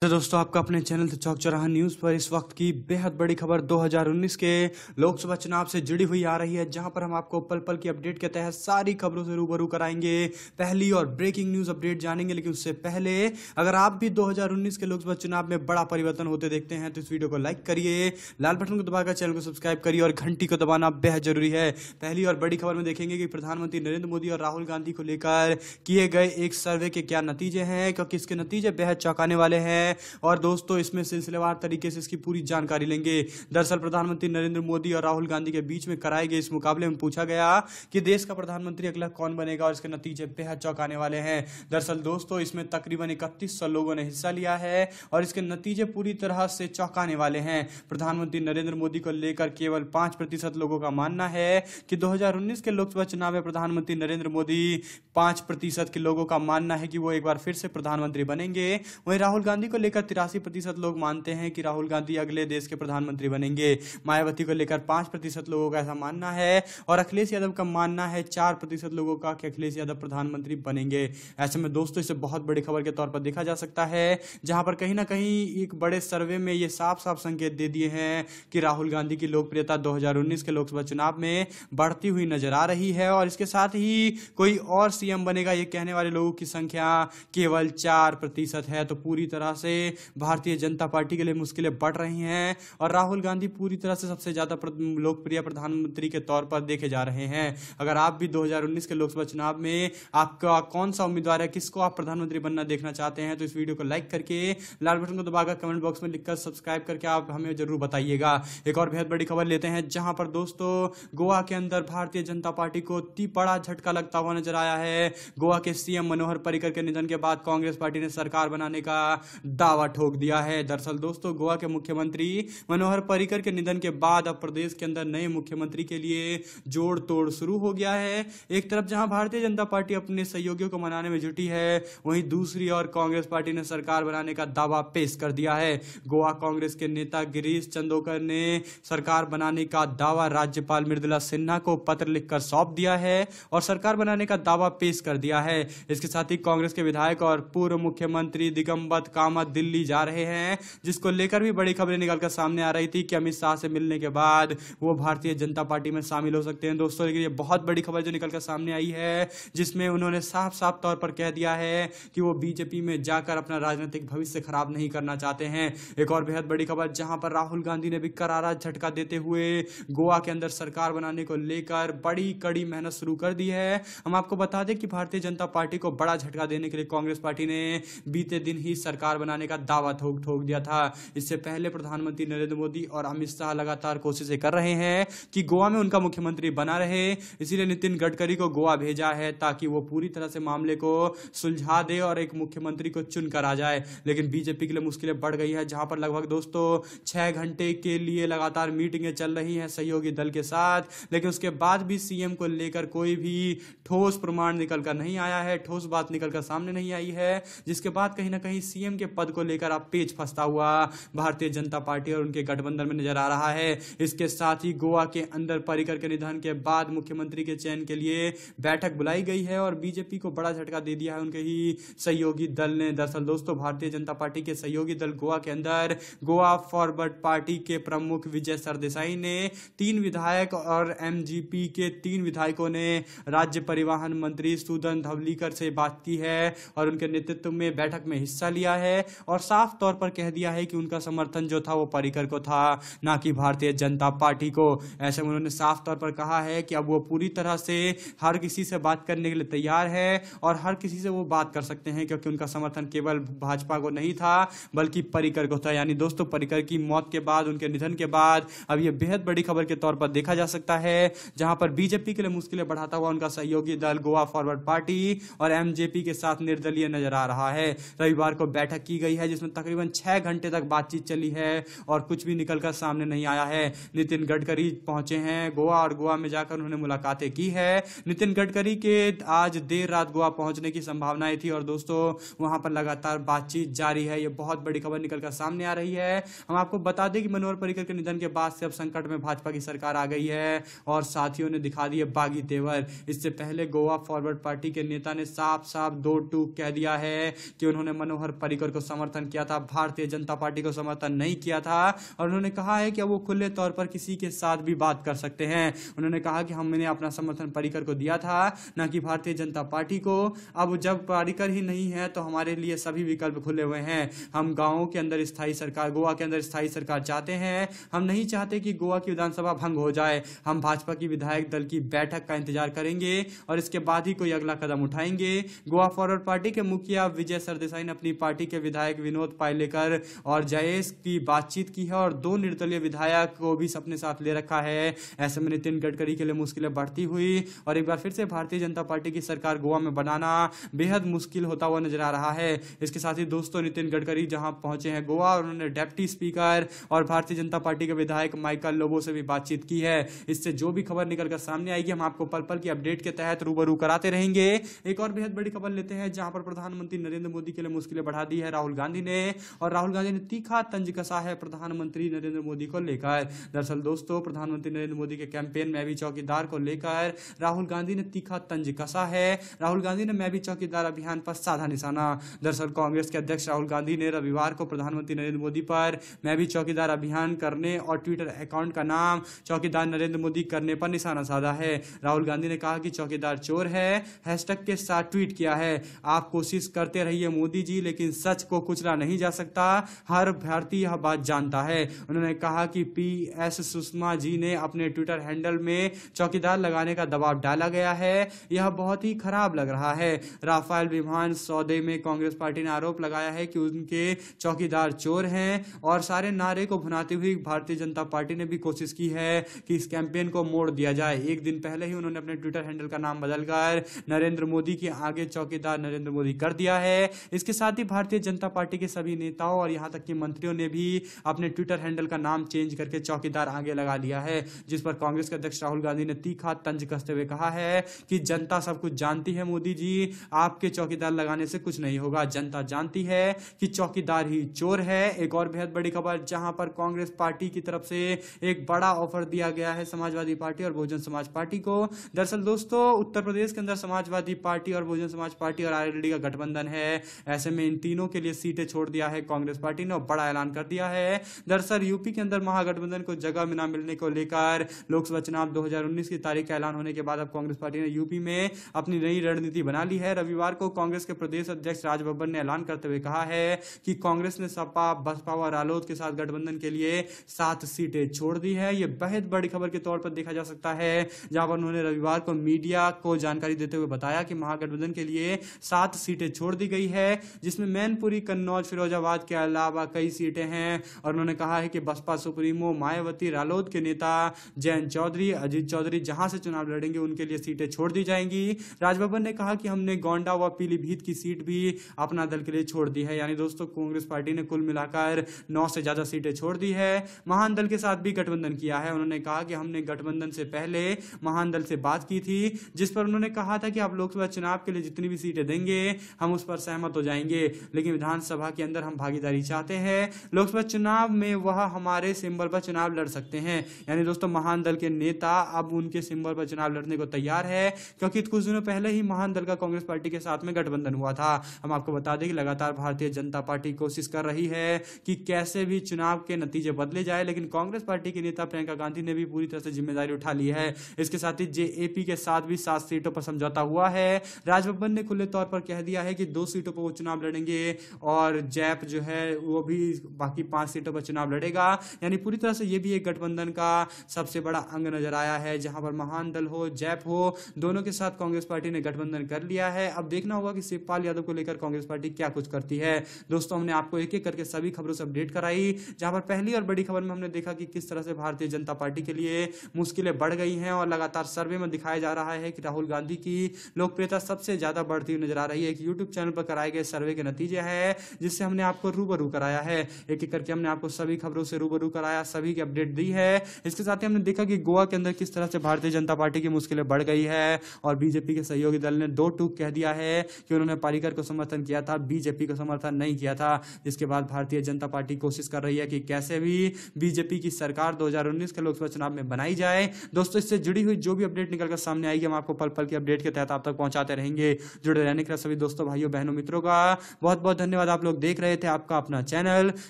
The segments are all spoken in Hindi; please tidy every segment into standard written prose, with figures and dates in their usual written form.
तो दोस्तों आपका अपने चैनल द चौक चौराहा न्यूज पर इस वक्त की बेहद बड़ी खबर 2019 के लोकसभा चुनाव से जुड़ी हुई आ रही है, जहां पर हम आपको पल पल की अपडेट के तहत सारी खबरों से रूबरू कराएंगे। पहली और ब्रेकिंग न्यूज अपडेट जानेंगे, लेकिन उससे पहले अगर आप भी 2019 के लोकसभा चुनाव में बड़ा परिवर्तन होते देखते हैं तो इस वीडियो को लाइक करिए, लाल बटन को दबाकर चैनल को सब्सक्राइब करिए और घंटी को दबाना बेहद जरूरी है। पहली और बड़ी खबर में देखेंगे कि प्रधानमंत्री नरेंद्र मोदी और राहुल गांधी को लेकर किए गए एक सर्वे के क्या नतीजे हैं, क्योंकि इसके नतीजे बेहद चौंकाने वाले हैं और दोस्तों इसमें सिलसिलेवार तरीके से इसकी पूरी जानकारी लेंगे। दरअसल प्रधानमंत्री नरेंद्र मोदी और राहुल गांधी के बीच में कराए गए इस मुकाबले में पूछा गया कि देश का प्रधानमंत्री अगला कौन बनेगा और इसके नतीजे बेहद चौंकाने वाले हैं। दरअसल दोस्तों इसमें तकरीबन 3100 लोगों ने हिस्सा लिया है और इसके नतीजे पूरी तरह से चौंकाने वाले हैं। प्रधानमंत्री नरेंद्र मोदी को लेकर केवल 5% लोगों का मानना है कि 2019 के लोकसभा चुनाव में प्रधानमंत्री नरेंद्र मोदी 5% के लोगों का मानना है कि वो एक बार फिर से प्रधानमंत्री बनेंगे। वहीं राहुल गांधी को लेकर 83% लोग मानते हैं कि राहुल गांधी अगले देश के प्रधानमंत्री बनेंगे। मायावती को लेकर 5% लोगों का ऐसा मानना है और अखिलेश यादव का मानना है 4% लोगों का कि अखिलेश यादव प्रधानमंत्री बनेंगे। ऐसे में दोस्तों इसे बहुत बड़ी खबर के तौर पर देखा जा सकता है, जहां पर कहीं ना कहीं एक बड़े सर्वे में ये साफ साफ संकेत दे दिए हैं कि राहुल गांधी की लोकप्रियता 2019 के लोकसभा चुनाव में बढ़ती हुई नजर आ रही है और इसके साथ ही कोई और सीएम बनेगा ये कहने वाले लोगों की संख्या केवल 4% है। तो पूरी तरह से भारतीय जनता पार्टी के लिए मुश्किलें बढ़ रही हैं और राहुल गांधी पूरी तरह से सबसे ज्यादा लोकप्रिय प्रधानमंत्री के तौर पर देखे जा रहे हैं। अगर आप भी 2019 के लोकसभा चुनाव में आपका कौन सा उम्मीदवार है, किसको आप प्रधानमंत्री बनना देखना चाहते हैं, तो इस वीडियो को लाइक करके लाल बटन को दबाकर कमेंट बॉक्स में लिखकर सब्सक्राइब करके आप हमें जरूर बताइएगा। एक और बेहद बड़ी खबर लेते हैं, जहां पर दोस्तों गोवा के अंदर भारतीय जनता पार्टी को बड़ा झटका लगता हुआ नजर आया है। गोवा के सीएम मनोहर पर्रिकर के निधन के बाद कांग्रेस पार्टी ने सरकार बनाने का दावा ठोक दिया है। दरअसल दोस्तों गोवा के मुख्यमंत्री मनोहर पर्रिकर के निधन के बाद अब प्रदेश के अंदर नए मुख्यमंत्री के लिए जोड़ तोड़ शुरू हो गया है। एक तरफ जहां भारतीय जनता पार्टी अपने सहयोगियों को मनाने में जुटी है, वहीं दूसरी ओर कांग्रेस पार्टी ने सरकार बनाने का दावा पेश कर दिया है। गोवा कांग्रेस के नेता गिरीश चंदोकर ने सरकार बनाने का दावा राज्यपाल मृदुला सिन्हा को पत्र लिखकर सौंप दिया है और सरकार बनाने का दावा पेश कर दिया है। इसके साथ ही कांग्रेस के विधायक और पूर्व मुख्यमंत्री दिगंबर कामत दिल्ली जा रहे हैं, जिसको लेकर भी बड़ी खबरें निकलकर सामने आ रही थी कि अमित शाह से मिलने के बाद वो भारतीय जनता पार्टी में शामिल हो सकते हैं। दोस्तों लेकिन ये बहुत बड़ी खबर जो निकलकर सामने आई है, जिसमें उन्होंने साफ साफ तौर पर कह दिया है कि वो बीजेपी में जाकर अपना राजनीतिक भविष्य खराब नहीं करना चाहते हैं। एक और बेहद बड़ी खबर, जहां पर राहुल गांधी ने भी करारा झटका देते हुए गोवा के अंदर सरकार बनाने को लेकर बड़ी कड़ी मेहनत शुरू कर दी है। हम आपको बता दें कि भारतीय जनता पार्टी को बड़ा झटका देने के लिए कांग्रेस पार्टी ने बीते दिन ही सरकार बनाने का दावा ठोक दिया था। इससे पहले प्रधानमंत्री नरेंद्र मोदी और अमित शाह लगातार कोशिशें कर रहे हैं कि गोवा में उनका मुख्यमंत्री बना रहे, इसीलिए नितिन गडकरी को गोवा भेजा है ताकि वो पूरी तरह से मामले को सुलझा दे और एक मुख्यमंत्री को चुनकर आ जाए। लेकिन बीजेपी के लिए मुश्किलें बढ़ गई है, जहां पर लगभग दोस्तों 6 घंटे के लिए लगातार मीटिंगें चल रही हैं सहयोगी दल के साथ, लेकिन उसके बाद भी सीएम को लेकर कोई भी ठोस प्रमाण निकलकर नहीं आया है, ठोस बात निकलकर सामने नहीं आई है, जिसके बाद कहीं ना कहीं सीएम के पद को लेकर अब पेच फंसता हुआ भारतीय जनता पार्टी और उनके गठबंधन में नजर आ रहा है। इसके साथ ही गोवा के अंदर पर्रिकर के निधन के बाद मुख्यमंत्री के चयन के लिए बैठक बुलाई गई है और बीजेपी को बड़ा झटका दे दिया है उनके ही सहयोगी दल ने। दरअसल दोस्तों भारतीय जनता पार्टी के सहयोगी दल गोवा के अंदर गोवा फॉरवर्ड पार्टी के प्रमुख विजय सरदेसाई ने 3 विधायक और एमजीपी के 3 विधायकों ने राज्य परिवहन मंत्री सुदन धवलीकर से बात की है और उनके नेतृत्व में बैठक में हिस्सा लिया है और साफ तौर पर कह दिया है कि उनका समर्थन जो था वो पर्रिकर को था, ना कि भारतीय जनता पार्टी को। ऐसे में उन्होंने साफ तौर पर कहा है कि अब वो पूरी तरह से हर किसी से बात करने के लिए तैयार है और हर किसी से वो बात कर सकते हैं, क्योंकि उनका समर्थन केवल भाजपा को नहीं था बल्कि पर्रिकर को था। यानी दोस्तों पर्रिकर की मौत के बाद, उनके निधन के बाद अब ये बेहद बड़ी खबर के तौर पर देखा जा सकता है, जहां पर बीजेपी के लिए मुश्किलें बढ़ाता हुआ उनका सहयोगी दल गोवा फॉरवर्ड पार्टी और एमजेपी के साथ निर्दलीय नजर आ रहा है। रविवार को बैठक की गई है जिसमें तकरीबन 6 घंटे तक बातचीत चली है और कुछ भी निकलकर सामने नहीं आया है। नितिन गडकरी पहुंचे हैं गोवा और गोवा में जाकर उन्होंने मुलाकातें की है। नितिन गडकरी के आज देर रात गोवा पहुंचने की संभावनाएं थी और दोस्तों वहां पर लगातार बातचीत जारी है। ये बहुत बड़ी खबर निकलकर सामने आ रही है। हम आपको बता दें कि मनोहर पर्रिकर के निधन के बाद से अब संकट में भाजपा की सरकार आ गई है और साथियों ने दिखा दिए बागी तेवर। इससे पहले गोवा फॉरवर्ड पार्टी के नेता ने साफ साफ दो टूक कह दिया है कि उन्होंने मनोहर पर्रिकर को समर्थन किया था, भारतीय जनता पार्टी को समर्थन नहीं किया था। और उन्होंने कहा है कि वो खुले तौर पर किसी के साथ भी बात कर सकते हैं। उन्होंने कहा कि हमने अपना समर्थन पर्रिकर को दिया था, ना कि भारतीय जनता पार्टी को। अब जब पर्रिकर ही नहीं है तो हमारे लिए सभी विकल्प खुले हुए हैं। हम गांवों के अंदर स्थायी सरकार, गोवा के अंदर स्थायी सरकार चाहते हैं। हम नहीं चाहते कि गोवा की विधानसभा भंग हो जाए। हम भाजपा की विधायक दल की बैठक का इंतजार करेंगे और इसके बाद ही कोई अगला कदम उठाएंगे। गोवा फॉरवर्ड पार्टी के मुखिया विजय सरदेसाई ने अपनी पार्टी के विधायक विनोद पाइलेकर और जयेश की बातचीत की है और 2 निर्दलीय विधायक को भी अपने साथ ले रखा है। ऐसे में नितिन गडकरी के लिए मुश्किलें बढ़ती हुई और एक बार फिर से भारतीय जनता पार्टी की सरकार गोवा में बनाना बेहद मुश्किल होता हुआ नजर आ रहा है। इसके साथ ही दोस्तों, नितिन गडकरी जहां पहुंचे हैं गोवा, और उन्होंने डिप्टी स्पीकर और भारतीय जनता पार्टी के विधायक माइकल लोबो से भी बातचीत की है। इससे जो भी खबर निकलकर सामने आएगी हम आपको पल पल की अपडेट के तहत रूबरू कराते रहेंगे। एक और बेहद बड़ी खबर लेते हैं, जहां पर प्रधानमंत्री नरेंद्र मोदी के लिए मुश्किलें बढ़ा दी है राहुल गांधी ने, और राहुल गांधी ने तीखा तंज कसा है प्रधानमंत्री नरेंद्र मोदी को लेकर। दरअसल दोस्तों, प्रधानमंत्री नरेंद्र मोदी के कैंपेन मैं भी चौकीदार को लेकर राहुल गांधी ने तीखा तंज कसा है। राहुल गांधी ने मैं भी चौकीदार अभियान पर साधा निशाना। दरअसल कांग्रेस के अध्यक्ष राहुल गांधी ने रविवार को प्रधानमंत्री नरेंद्र मोदी पर मैं भी चौकीदार अभियान करने और ट्विटर अकाउंट का नाम चौकीदार नरेंद्र मोदी करने पर निशाना साधा है। राहुल गांधी ने कहा कि चौकीदार चोर है, हैशटैग के साथ ट्वीट किया है, आप कोशिश करते रहिए मोदी जी, लेकिन सच को कुचला नहीं जा सकता, हर भारतीय यह बात जानता है। उन्होंने कहा कि PS सुषमा जी ने अपने ट्विटर हैंडल में चौकीदार लगाने का दबाव डाला गया है, यह बहुत ही खराब लग रहा है। राफेल विमान सौदे में कांग्रेस पार्टी ने आरोप लगाया है कि उनके चौकीदार चोर हैं और सारे नारे को भुनाती हुई भारतीय जनता पार्टी ने भी कोशिश की है कि इस कैंपेन को मोड़ दिया जाए। एक दिन पहले ही उन्होंने अपने ट्विटर हैंडल का नाम बदलकर नरेंद्र मोदी के आगे चौकीदार नरेंद्र मोदी कर दिया है। इसके साथ ही भारतीय जनता पार्टी के सभी नेताओं और यहां तक कि मंत्रियों ने भी अपने ट्विटर हैंडल का नाम चेंज करके चौकीदार आगे लगा लिया है, जिस पर कांग्रेस के अध्यक्ष राहुल गांधी ने तीखा तंज कसते हुए कहा है कि जनता सब कुछ जानती है मोदी जी, आपके चौकीदार लगाने से कुछ नहीं होगा। जनता जानती है कि चौकीदार ही चोर है। एक और बेहद बड़ी खबर, जहां पर कांग्रेस पार्टी की तरफ से एक बड़ा ऑफर दिया गया है समाजवादी पार्टी और बहुजन समाज पार्टी को। दरअसल दोस्तों, उत्तर प्रदेश के अंदर समाजवादी पार्टी और बहुजन समाज पार्टी और आरएलडी का गठबंधन है। ऐसे में इन तीनों के लिए सीटें छोड़ दिया है कांग्रेस पार्टी ने और बड़ा ऐलान कर दिया है। दरअसल यूपी के अंदर महागठबंधन को जगह में न मिलने को लेकर लोकसभा चुनाव 2019 की तारीख का ऐलान होने के बाद अब कांग्रेस पार्टी ने यूपी में अपनी नई रणनीति बना ली है। रविवार को कांग्रेस के प्रदेश अध्यक्ष राज बब्बर ने ऐलान करते हुए कहा है कि कांग्रेस ने सपा, बसपा और रालोद के साथ गठबंधन के लिए 7 सीटें छोड़ दी है। यह बेहद बड़ी खबर के तौर पर देखा जा सकता है, जहां पर उन्होंने रविवार को मीडिया को जानकारी देते हुए बताया कि महागठबंधन के लिए 7 सीटें छोड़ दी गई है, जिसमें मैनपुरी, कन्नौज, फिरोजाबाद के अलावा कई सीटें हैं। और उन्होंने कहा है कि बसपा सुप्रीमो मायावती, रालोद के नेता जयंत चौधरी, अजीत चौधरी जहां से चुनाव लड़ेंगे उनके लिए सीटें छोड़ दी जाएंगी। राजबब्बर ने कहा कि हमने गोंडा व पीलीभीत की सीट भी अपना दल के लिए छोड़ दी है। यानी दोस्तों, कांग्रेस पार्टी ने कुल मिलाकर 9 से ज्यादा सीटें छोड़ दी है। महान दल के साथ भी गठबंधन किया है। उन्होंने कहा कि हमने गठबंधन से पहले महान दल से बात की थी, जिस पर उन्होंने कहा था कि आप लोकसभा चुनाव के लिए जितनी भी सीटें देंगे हम उस पर सहमत हो जाएंगे, लेकिन विधानसभा के अंदर हम भागीदारी चाहते हैं। लोकसभा चुनाव में वह हमारे सिंबल पर चुनाव लड़ सकते हैं। यानी दोस्तों, महान दल के नेता अब उनके सिंबल पर चुनाव लड़ने को तैयार है, क्योंकि कुछ दिनों पहले ही महान दल का कांग्रेस पार्टी के साथ में गठबंधन हुआ था। हम आपको बता दें कि लगातार भारतीय जनता पार्टी कोशिश कर रही है कि कैसे भी चुनाव के नतीजे बदले जाए, लेकिन कांग्रेस पार्टी की नेता प्रियंका गांधी ने भी पूरी तरह से जिम्मेदारी उठा ली है। इसके साथ ही जेएपी के साथ भी 7 सीटों पर समझौता हुआ है। राजबब्बर ने खुले तौर पर कह दिया है कि 2 सीटों पर वो चुनाव लड़ेंगे और जैप जो है वो भी बाकी 5 सीटों पर चुनाव लड़ेगा। यानी पूरी तरह से ये भी एक गठबंधन का सबसे बड़ा अंग नजर आया है, जहां पर महान दल हो, जैप हो, दोनों के साथ कांग्रेस पार्टी ने गठबंधन कर लिया है। अब देखना होगा कि शिवपाल यादव को लेकर कांग्रेस पार्टी क्या कुछ करती है। दोस्तों, हमने आपको एक एक करके सभी खबरों से अपडेट कराई, जहां पर पहली और बड़ी खबर में हमने देखा कि किस तरह से भारतीय जनता पार्टी के लिए मुश्किलें बढ़ गई हैं और लगातार सर्वे में दिखाया जा रहा है कि राहुल गांधी की लोकप्रियता सबसे ज्यादा बढ़ती हुई नजर आ रही है। एक यूट्यूब चैनल पर कराए गए सर्वे के नतीजे हैं, जिससे हमने आपको रूबरू कराया है। एक एक करके हमने आपको सभी खबरों से रूबरू कराया, सभी की अपडेट दी है। इसके साथ ही हमने देखा कि गोवा के अंदर किस तरह से भारतीय जनता पार्टी की मुश्किलें बढ़ गई है और बीजेपी के सहयोगी दल ने 2 टूक कह दिया है कि उन्होंने पर्रिकर को समर्थन किया था, बीजेपी को समर्थन नहीं किया था। जिसके बाद भारतीय जनता पार्टी कोशिश कर रही है कि कैसे भी बीजेपी की सरकार 2019 के लोकसभा चुनाव में बनाई जाए। दोस्तों, इससे जुड़ी हुई जो भी अपडेट निकलकर सामने आएगी हम आपको पल पल की अपडेट के तहत आप तक पहुंचाते रहेंगे। जुड़े रहने के लिए सभी दोस्तों, भाइयों, बहनों, मित्रों का बहुत बहुत धन्यवाद। धन्यवाद। आप लोग देख रहे थे आपका अपना चैनल।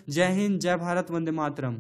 जय हिंद, जय भारत, वंदे मातरम।